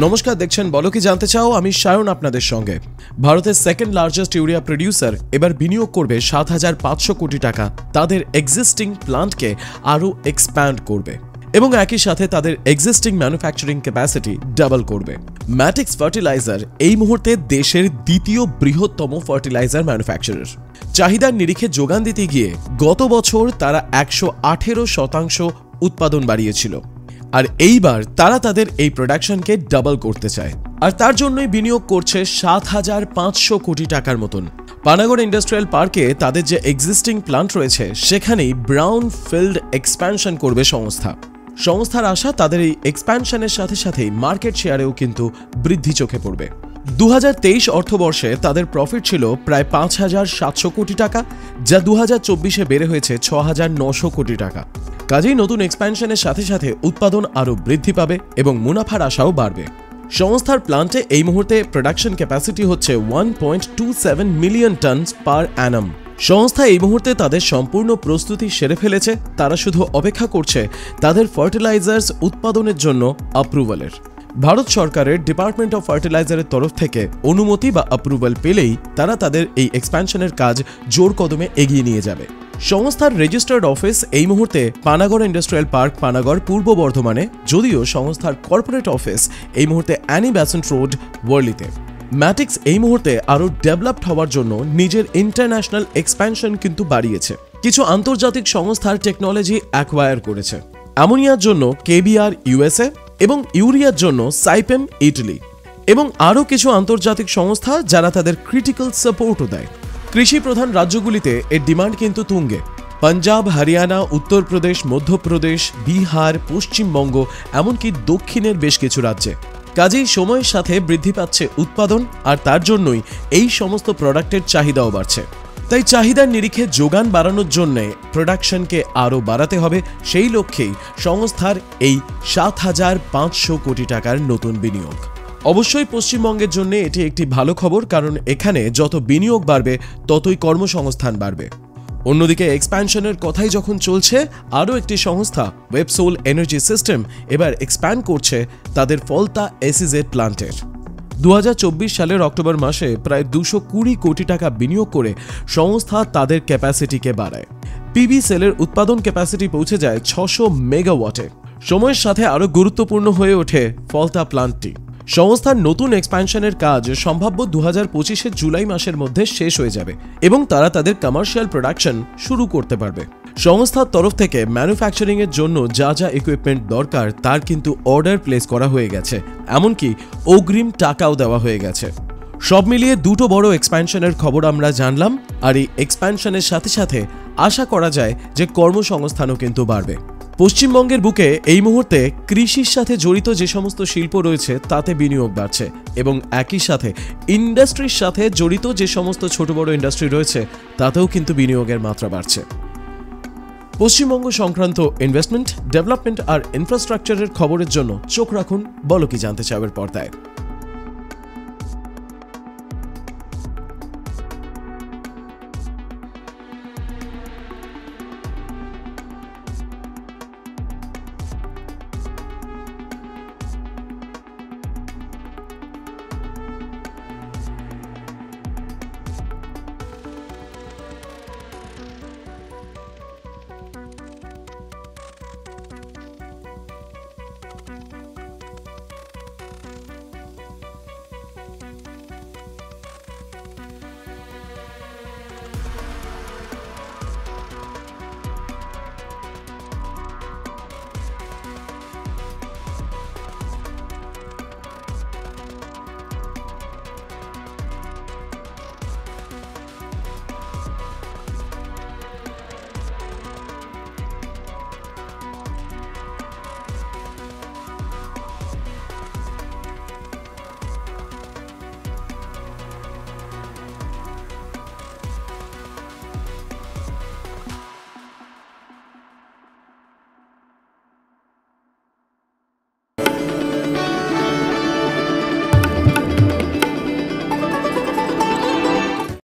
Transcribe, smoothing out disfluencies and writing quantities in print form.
নমস্কার, দেখছেন বলো কি জানতে চাও। আমি সায়ন আপনাদের সঙ্গে। ভারতের সেকেন্ড লার্জেস্ট ইউরিয়া প্রোডিউসার এবার বিনিয়োগ করবে ৭৫০০ কোটি টাকা তাদের এক্সিস্টিং প্ল্যান্টকে আরও এক্সপ্যান্ড করবে এবং একই সাথে তাদের এক্সিস্টিং ম্যানুফ্যাকচারিং ক্যাপাসিটি ডাবল করবে। ম্যাটিক্স ফার্টিলাইজার এই মুহূর্তে দেশের দ্বিতীয় বৃহত্তম ফার্টিলাইজার ম্যানুফ্যাকচারার। চাহিদার নিরিখে যোগান দিতে গিয়ে গত বছর তারা ১১৮% উৎপাদন বাড়িয়েছিল, আর এইবার তারা তাদের এই প্রোডাকশনকে ডাবল করতে চায়, আর তার জন্যই বিনিয়োগ করছে ৭৫০০ কোটি টাকার মতন। পানাগড় ইন্ডাস্ট্রিয়াল পার্কে তাদের যে এক্সিস্টিং প্ল্যান্ট রয়েছে সেখানেই ব্রাউন ফিল্ড এক্সপ্যানশন করবে সংস্থার আশা তাদের এই এক্সপ্যানশনের সাথে সাথেই মার্কেট শেয়ারেও কিন্তু বৃদ্ধি চোখে পড়বে। ২০২৩ অর্থবর্ষে তাদের প্রফিট ছিল প্রায় ৫,৭০০ কোটি টাকা, যা ২০২৪-এ বেড়ে হয়েছে ৬,৯০০ কোটি টাকা। কাজেই নতুন এক্সপ্যানশনের সাথে সাথে উৎপাদন আরও বৃদ্ধি পাবে এবং মুনাফার আশাও বাড়বে। সংস্থার প্ল্যান্টে এই মুহূর্তে প্রোডাকশন ক্যাপাসিটি হচ্ছে 1.27 মিলিয়ন টনস পার অ্যানাম। সংস্থা এই মুহূর্তে তাদের সম্পূর্ণ প্রস্তুতি সেরে ফেলেছে, তারা শুধু অপেক্ষা করছে তাদের ফার্টিলাইজার্স উৎপাদনের জন্য অ্যাপ্রুভালের। ভারত সরকারের ডিপার্টমেন্ট অফ ফার্টিলাইজারের তরফ থেকে অনুমতি বা অ্যাপ্রুভাল পেলেই তারা তাদের এই এক্সপ্যানশনের কাজ জোর কদমে এগিয়ে নিয়ে যাবে। সংস্থার রেজিস্টার্ড অফিস এই মুহূর্তে পানাগড় ইন্ডাস্ট্রিয়াল পার্ক, পানাগড়, পূর্ব বর্ধমানে, যদিও সংস্থার কর্পোরেট অফিস এই মুহূর্তে অ্যানি বেসেন্ট রোড, ওয়ার্লিতে। ম্যাটিক্স এই মুহূর্তে আরও ডেভেলপড হওয়ার জন্য নিজের ইন্টারন্যাশনাল এক্সপ্যানশন কিন্তু বাড়িয়েছে। কিছু আন্তর্জাতিক সংস্থার টেকনোলজি অ্যাকোয়ার করেছে। অ্যামোনিয়ার জন্য কেবিআর ইউএসএ এবং ইউরিয়ার জন্য সাইপেম ইটালি, এবং আরও কিছু আন্তর্জাতিক সংস্থা যারা তাদের ক্রিটিক্যাল সাপোর্টও দেয়। কৃষি প্রধান রাজ্যগুলিতে এর ডিমান্ড কিন্তু তুঙ্গে। পাঞ্জাব, হরিয়ানা, উত্তরপ্রদেশ, মধ্যপ্রদেশ, বিহার, পশ্চিমবঙ্গ, এমনকি দক্ষিণের বেশ কিছু রাজ্যে। কাজেই সময়ের সাথে বৃদ্ধি পাচ্ছে উৎপাদন, আর তার জন্যই এই সমস্ত প্রোডাক্টের চাহিদাও বাড়ছে। তাই চাহিদার নিরিখে যোগান বাড়ানোর জন্যে প্রোডাকশনকে আরও বাড়াতে হবে। সেই লক্ষ্যেই সংস্থার এই ৭৫০০ কোটি টাকার নতুন বিনিয়োগ। অবশ্যই পশ্চিমবঙ্গের জন্য এটি একটি ভালো খবর, কারণ এখানে যত বিনিয়োগ বাড়বে ততই কর্মসংস্থান বাড়বে। অন্যদিকে এক্সপ্যানশনের কথাই যখন চলছে, আরও একটি সংস্থা ওয়েবসোল এনার্জি সিস্টেম এবার এক্সপ্যান্ড করছে তাদের ফলতা এসইজেড প্ল্যান্টের। ২০২৪ সালের অক্টোবর মাসে প্রায় ২২০ কোটি টাকা বিনিয়োগ করে সংস্থা তাদের ক্যাপাসিটিকে বাড়ায়। পিবি সেলের উৎপাদন ক্যাপাসিটি পৌঁছে যায় ৬০০ মেগাওয়াটে। সময়ের সাথে আরও গুরুত্বপূর্ণ হয়ে ওঠে ফলতা প্ল্যান্টটি। সংস্থার নতুন এক্সপ্যানশনের কাজ সম্ভাব্য ২০২৫-এর জুলাই মাসের মধ্যে শেষ হয়ে যাবে এবং তারা তাদের কমার্শিয়াল প্রোডাকশন শুরু করতে পারবে। সংস্থার তরফ থেকে ম্যানুফ্যাকচারিং এর জন্য যা যা ইকুইপমেন্ট দরকার তার কিন্তু অর্ডার প্লেস করা হয়ে গেছে, এমনকি অগ্রিম টাকাও দেওয়া হয়ে গেছে। সব মিলিয়ে দুটো বড় এক্সপ্যানশনের খবর আমরা জানলাম, আর এই এক্সপ্যানশনের সাথে সাথে আশা করা যায় যে কর্মসংস্থানও কিন্তু বাড়বে। পশ্চিমবঙ্গের বুকে এই মুহূর্তে কৃষির সাথে জড়িত যে সমস্ত শিল্প রয়েছে তাতে বিনিয়োগ বাড়ছে, এবং একই সাথে ইন্ডাস্ট্রির সাথে জড়িত যে সমস্ত ছোট বড় ইন্ডাস্ট্রি রয়েছে তাতেও কিন্তু বিনিয়োগের মাত্রা বাড়ছে। পশ্চিমবঙ্গ সংক্রান্ত ইনভেস্টমেন্ট, ডেভেলপমেন্ট আর ইনফ্রাস্ট্রাকচারের খবরের জন্য চোখ রাখুন বলো কি জানতে চাও এর পর্দায়।